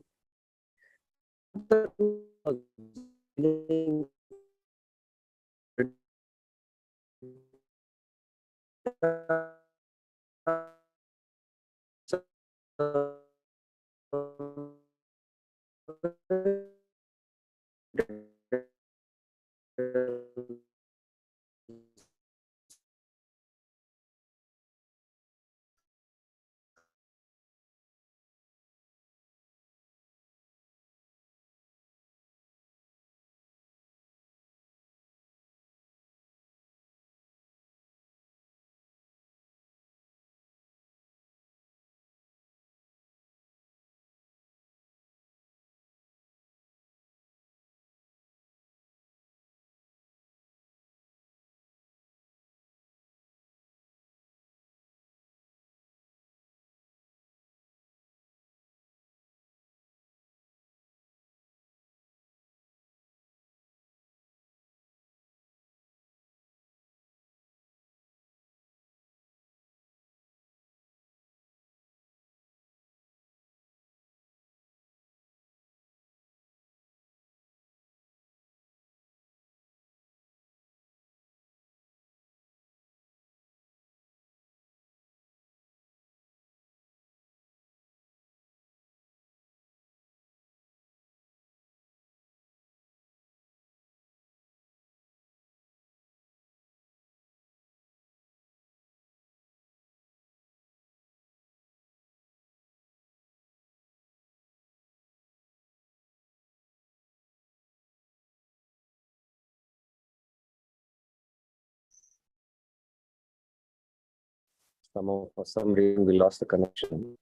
For some reason we lost the connection.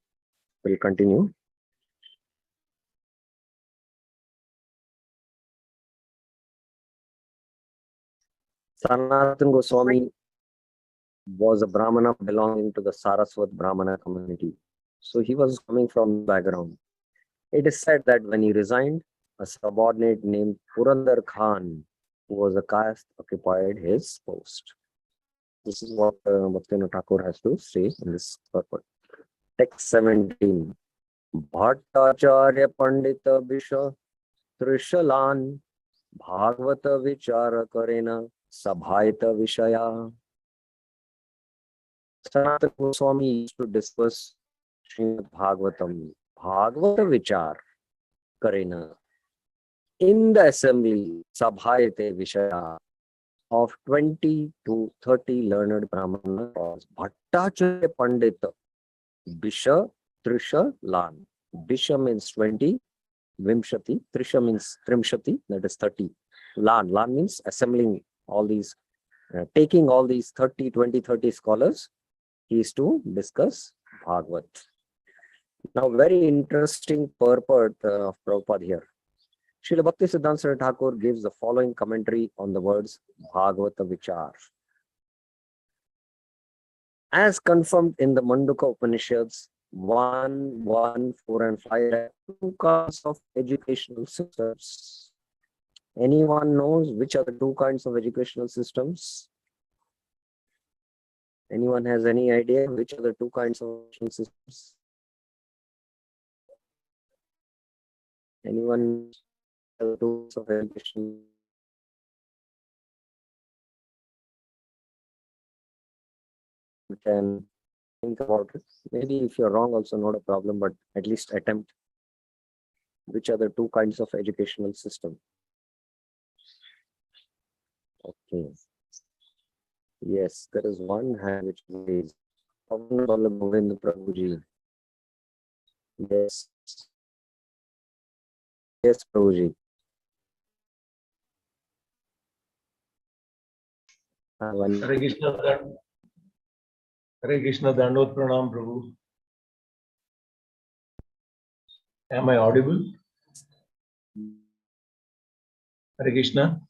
We'll continue. Sanatana Goswami was a Brahmana belonging to the Saraswat Brahmana community. So he was coming from background. It is said that when he resigned, a subordinate named Purandar Khan, who was a caste, occupied his post. This is what Bhaktivinoda Thakur has to say in this purport. Text 17. Bhattacharya Pandita Bisha Trishalan Bhagavata Vichara Karena Sabhaita Vishaya. Sanatana Goswami used to discuss Srimad Bhagavatam, Bhagavata Vichar Karena, in the assembly, Sabhaite Vishaya, of 20 to 30 learned Brahmanas. Bhattacharya Pandita Bisha Trisha Lan. Bisha means 20, Vimshati, Trisha means Trimshati, that is 30. Lan means assembling all these, taking all these 30, 20, 30 scholars, he is to discuss Bhagavat. Now, very interesting purport of Prabhupada here. Srila Bhaktisiddhanta Saraswati Thakur gives the following commentary on the words Bhagavata Vichar. As confirmed in the Mandukya Upanishads 1, 1, 4 and 5, two kinds of educational systems. Anyone knows which are the two kinds of educational systems? Anyone has any idea which are the two kinds of educational systems? Anyone have the two kinds of education? You can think about it. Maybe if you're wrong, also not a problem, but at least attempt. Which are the two kinds of educational system? Okay. Yes, there is one hand which is Govind Prabhuji. Yes. Yes, Prabhuji. Hare Krishna, Dandot Pranam, Prabhu. Am I audible? Hare Krishna.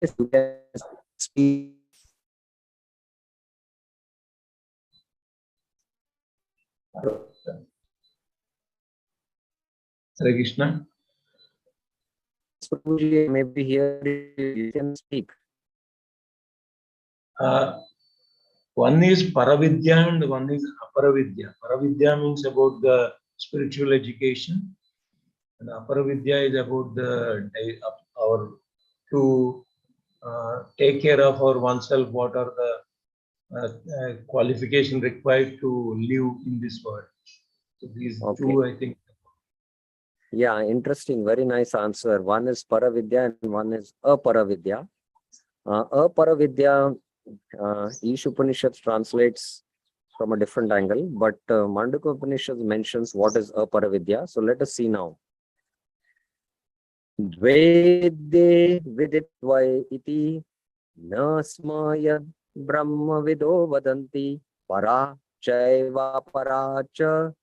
Yes, you can speak. Hare Krishna. Prabhuji, maybe here you can speak. One is Paravidya and one is Aparavidya. Paravidya means about the spiritual education, and Aparavidya is about our to take care of our oneself. What are the qualification required to live in this world? So these two, I think. Yeah, interesting. Very nice answer. One is Paravidya and one is Aparavidya. Aparavidya, Ish Upanishad translates from a different angle, but Mandukya Upanishad mentions what is Aparavidya. So let us see now. Dvedde viditva iti nasmayad brahma vido vadanti para chaiva paracha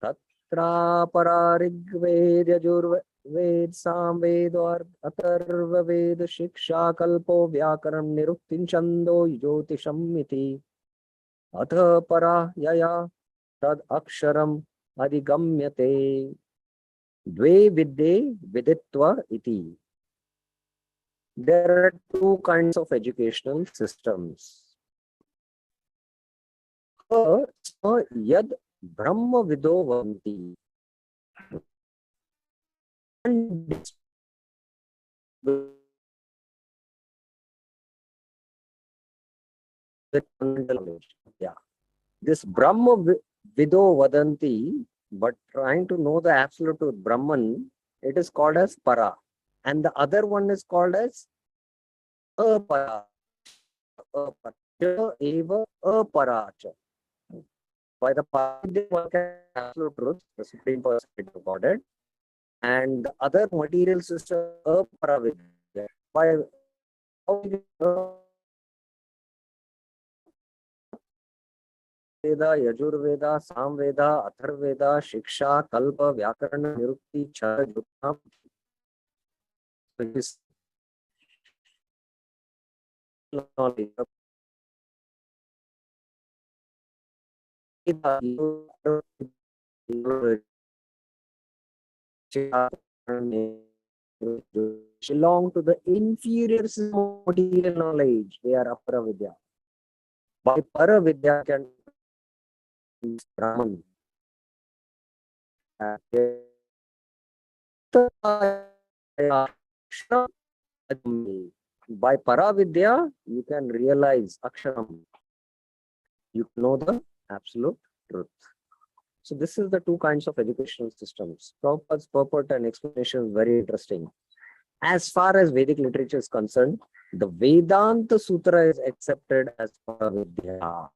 tatra pararigved yajurved samved atharva ved Śikṣā kalpo vyakaram niruktin chando jyotisham iti atha para yaya tad aksharam adigamyate. Dve vidde viditva iti. There are two kinds of educational systems. Yad brahma vido vanti. Yeah. This brahma vido vadanti, but trying to know the absolute truth, Brahman, it is called as para. And the other one is called as apara. Eva aparacha. By the para, one can absolute truth, the Supreme Personality of Godhead. And the other material system, aparavidya. By Veda, Yajurveda, Samveda, Atharveda, Śikṣā, Kalpa, Vyakarana, Nirukti, Chara, Jyotirnam. Which is knowledge. Belong to the inferior system of material knowledge. They are Apara Vidya. By Para Vidya can Brahman. By Paravidya, you can realize Aksharam. You know the absolute truth. So this is the two kinds of educational systems. Prabhupada's purport and explanation is very interesting. As far as Vedic literature is concerned, the Vedanta Sutra is accepted as Paravidya.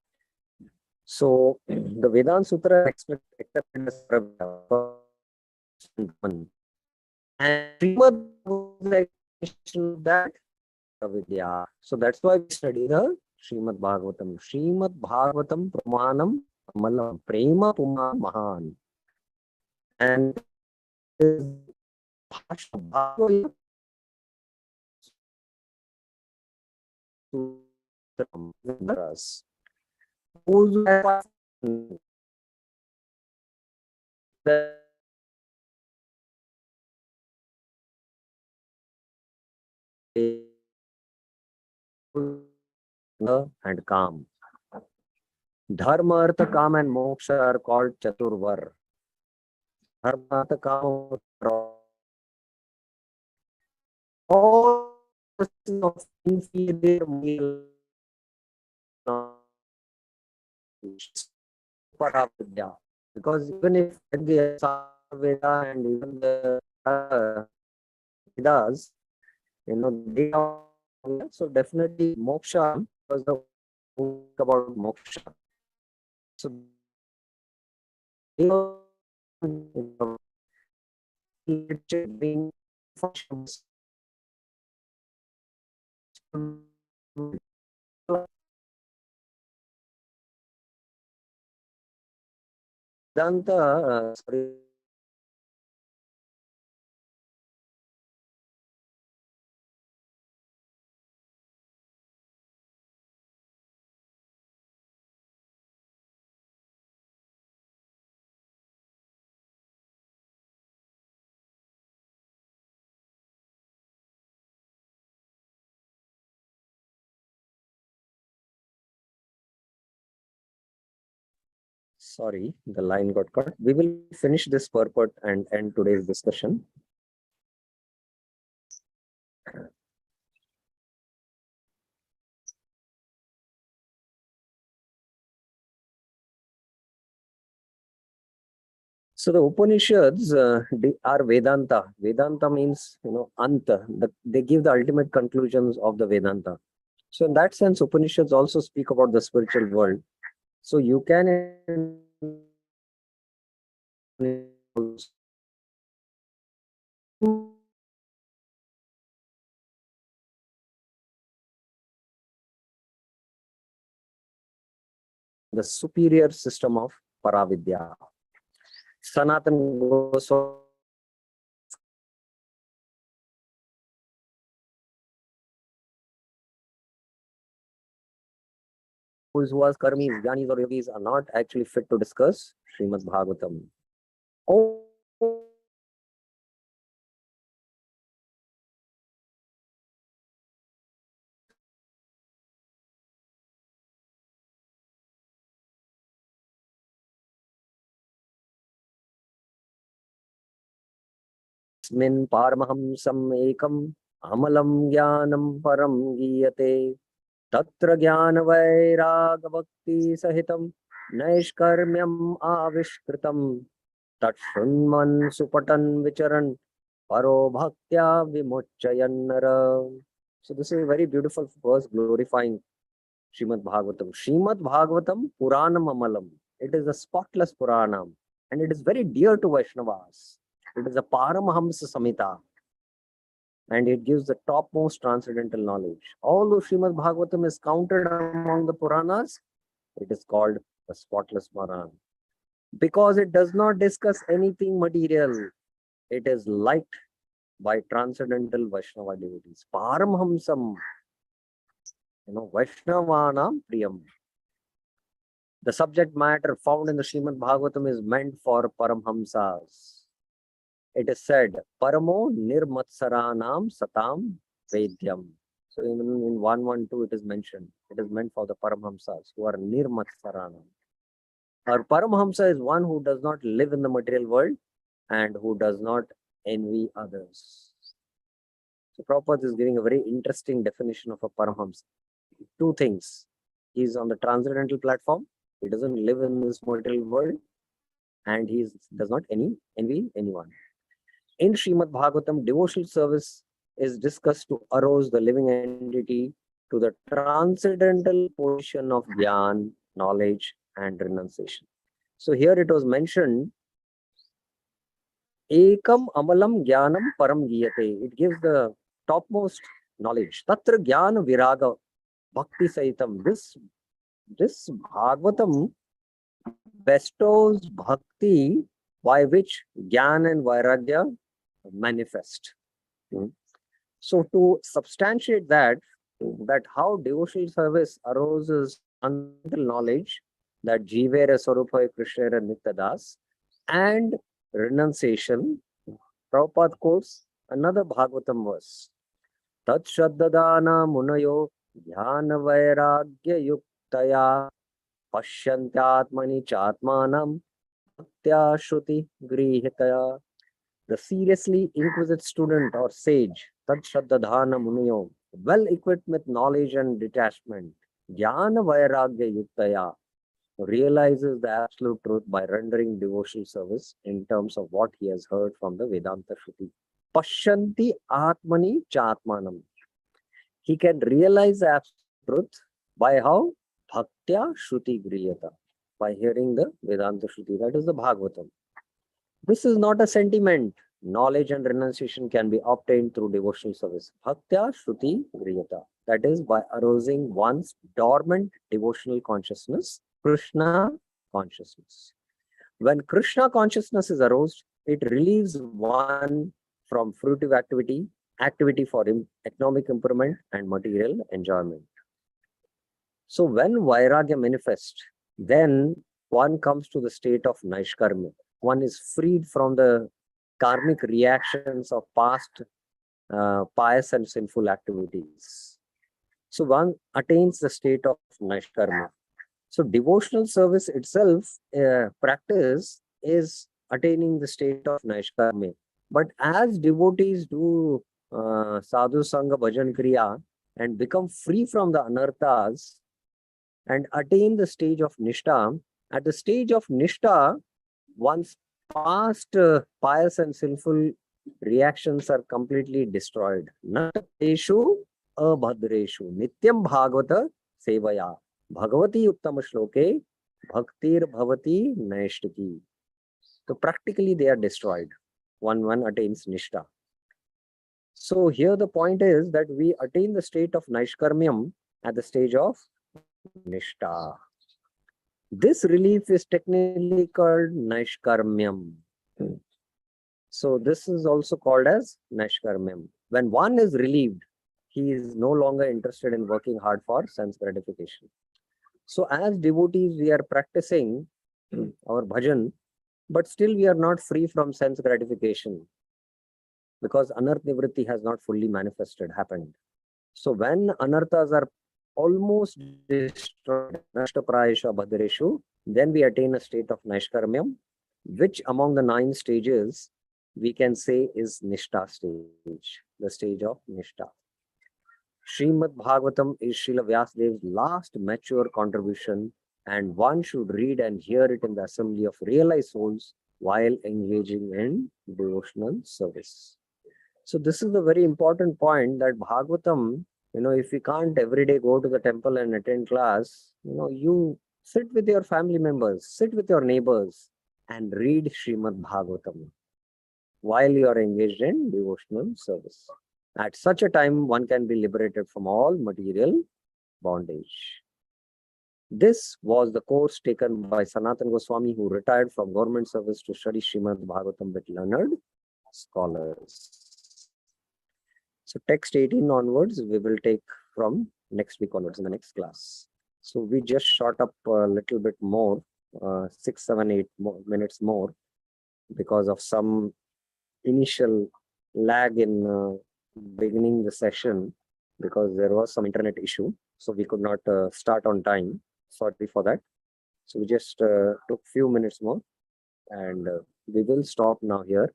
So the Vedanta Sutra is accepted as Paravidya. And Srimad Bhagavatam that Vidya. So that's why we study the Srimad Bhagavatam. Srimad Bhagavatam Pramanam Amalam Prema Puma Mahan. And and calm. Dharma, Artha, Kam and Moksha are called Chaturvar. Dharma, Artha, Kam, all of inferior Paravidya. Because even if the Veda and even the Vedas, they are so definitely moksha was the book about moksha. So being functions Vedanta, sorry, the line got cut. We will finish this purport and end today's discussion. So the Upanishads they are Vedanta. Vedanta means, Anta. They give the ultimate conclusions of the Vedanta. So in that sense, Upanishads also speak about the spiritual world. So you can the superior system of Paravidya. Sanatan Goswami who was karmis, jnanis or yogis are not actually fit to discuss Srimad Bhagavatam. Oh, Min Paramahamsam Ekam Amalam Jnanam Param Giyate Tatra Jnana Vairaga Bhakti Sahitam Naishkarmyam Avishkritam Tat Shunman Supatan Vicharan Paro Bhaktya Vimuchayannara. So this is a very beautiful verse glorifying Srimad Bhagavatam. Srimad Bhagavatam Puranam Amalam. It is a spotless Puranam and it is very dear to Vaishnavas. It is a Paramahamsa Samhita and it gives the topmost transcendental knowledge. Although Srimad Bhagavatam is counted among the Puranas, it is called the spotless Maran. Because it does not discuss anything material. It is liked by transcendental Vaishnava devotees. Paramhamsam, Vaishnavanam Priyam. The subject matter found in the Srimad Bhagavatam is meant for Paramhamsas. It is said, Paramo Nirmatsaranam Satam Vedyam. So even in 112 it is mentioned. It is meant for the Paramhamsas who are Nirmatsaranam. Our Paramhamsa is one who does not live in the material world and who does not envy others. So Prabhupada is giving a very interesting definition of a Paramhamsa. Two things. He is on the transcendental platform. He doesn't live in this material world and he does not envy anyone. In Srimad Bhagavatam, devotional service is discussed to arouse the living entity to the transcendental position of Jnana, knowledge and renunciation. So here it was mentioned, Ekam Amalam Jnanam Param Giyate. It gives the topmost knowledge. Tatra Jnana Viraga Bhakti Saitam. This Bhagavatam bestows bhakti by which Jnana and Vairagya manifest. So to substantiate that how devotional service arouses fundamental knowledge that Jivera Swarupa Krishna Nityadas and renunciation, Prabhupada quotes another Bhagavatam verse. Tat Shraddadana Munayo Dhyana Vairagya Yuktaya Pashyantyatmani Chatmanam Bhaktya Shruti Grihitaya. The seriously inquisitive student or sage, Tat Shraddadhana Muniyo, well equipped with knowledge and detachment, Jnana Vairagya Yuktaya, realizes the absolute truth by rendering devotional service in terms of what he has heard from the Vedanta Shruti. Pashyanti Atmani Chatmanam. He can realize the absolute truth by how? Bhaktya Shruti Griyata. By hearing the Vedanta Shruti. That is the Bhagavatam. This is not a sentiment. Knowledge and renunciation can be obtained through devotional service. Bhaktya Shruti Griyata. That is by arousing one's dormant devotional consciousness, Krishna consciousness. When Krishna consciousness is aroused, it relieves one from fruitive activity for economic improvement and material enjoyment. So when Vairagya manifests, then one comes to the state of Naishkarmya. One is freed from the karmic reactions of past pious and sinful activities. So one attains the state of Naishkarmya. So devotional service itself, practice, is attaining the state of Naishkarmya. But as devotees do sadhu sangha bhajan kriya and become free from the anarthas and attain the stage of Nishtha, at the stage of Nishtha, one's past pious and sinful reactions are completely destroyed. Nateshu abhadreshu nityam bhagavata sevaya bhagavati uttama shloke bhaktir bhavati naishtiki. So practically they are destroyed. One attains Nishtha. So here the point is that we attain the state of Naishkarmyam at the stage of Nishtha. This relief is technically called Naishkarmyam. So this is also called as Naishkarmyam. When one is relieved, he is no longer interested in working hard for sense gratification. So as devotees, we are practicing our bhajan, but still we are not free from sense gratification because anartha nivritti has not fully happened. So when anarthas are almost destroyed, nashtaprayeshu abhadreshu, then we attain a state of Naishkarmyam, which among the 9 stages we can say is Nishtha stage, the stage of Nishtha. Srimad Bhagavatam is Srila Vyasadev's last mature contribution, and one should read and hear it in the assembly of realized souls while engaging in devotional service. So this is the very important point, that Bhagavatam, if you can't every day go to the temple and attend class, you sit with your family members, sit with your neighbors and read Srimad Bhagavatam while you are engaged in devotional service. At such a time, one can be liberated from all material bondage. This was the course taken by Sanatana Goswami, who retired from government service to study Srimad Bhagavatam with learned scholars. So text 18 onwards, we will take from next week onwards in the next class. So we just shot up a little bit more, 6, 7, 8 minutes more, because of some initial lag in beginning the session, because there was some internet issue. So we could not start on time. Sorry for that. So we just took few minutes more, and we will stop now here.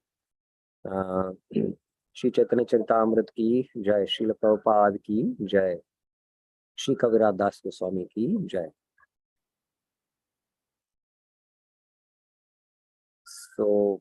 Shri Chaitanya-Caritāmṛta ki jai, Srila Prabhupada ki jai, Shri Kaviraj Das Goswami ki jai. So